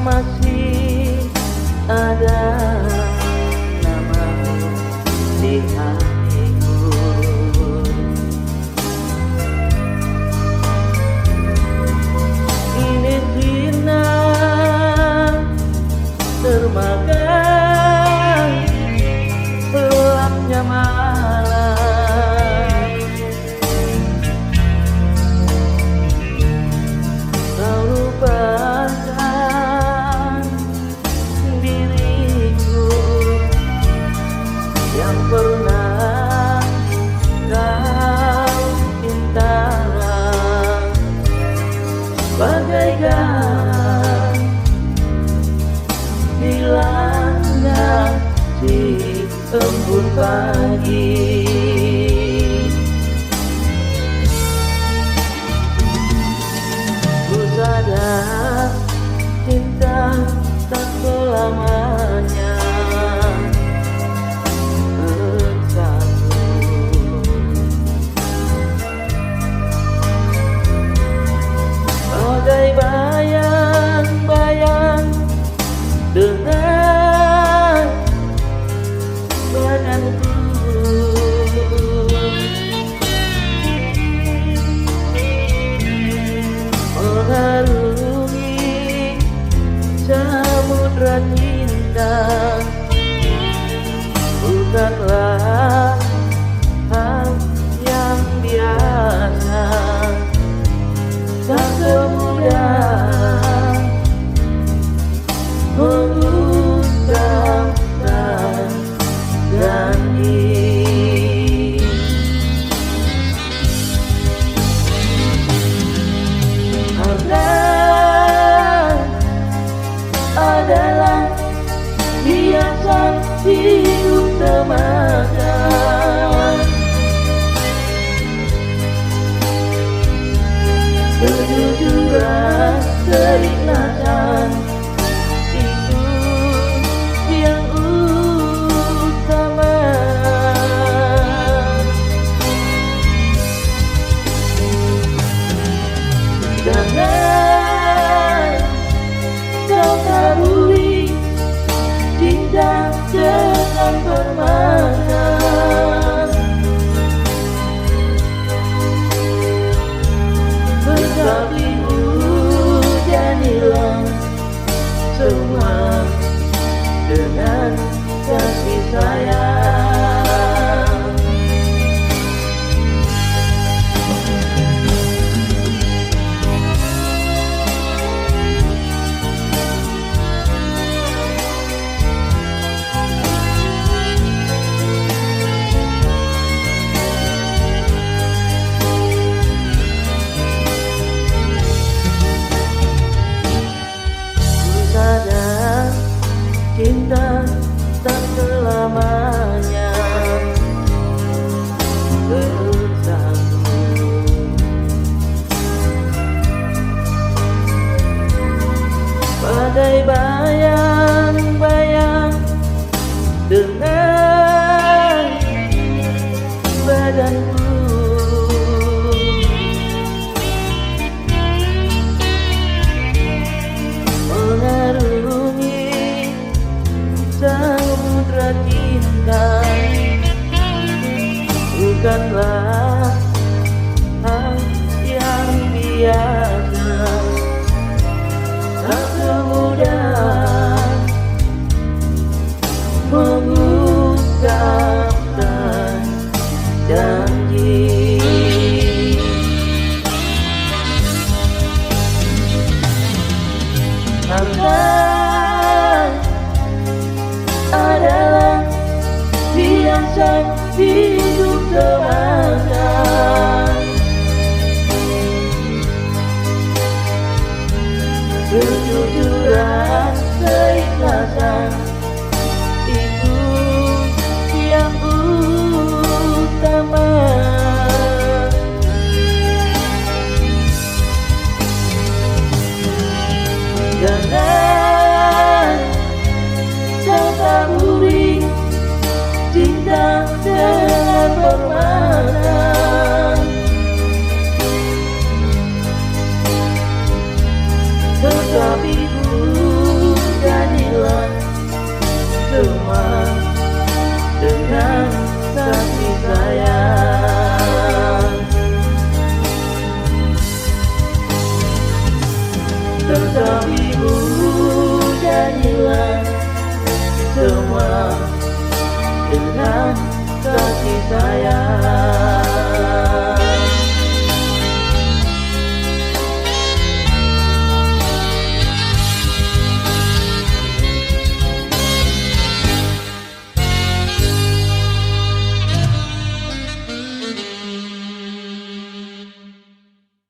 masih ada namamu di hatiku. Ini sinar termakan gelapnya malam. Kau lupakan diriku yang pernah kau cinta, bagaikan hilangnya di embun pagi. Ku sadar cinta tak selamanya bersatu. Bagai bayang-bayang dengan badanku, mengarungi samudra cinta, bukanlah hal yang biasa. Tak semudah mengucapkan janji. Harta adalah hiasan hidup semasa. Kejujuran, keikhlasan itu yang utama. Jangan kau taburi cinta dengan permainan. Bersapi hujanilah semua dengan kasih sayang. Cinta tak selamanya bersatu. Bagai bayang-bayang dengan badanku, samudra cinta, bukanlah hal yang biasa. Tak semudah mengucapkan janji. Harta adalah hiasan hidup semasa. Kejujuran, keikhlasan itu yang utama. Jangan kau taburi cinta dengan permainan. sayang.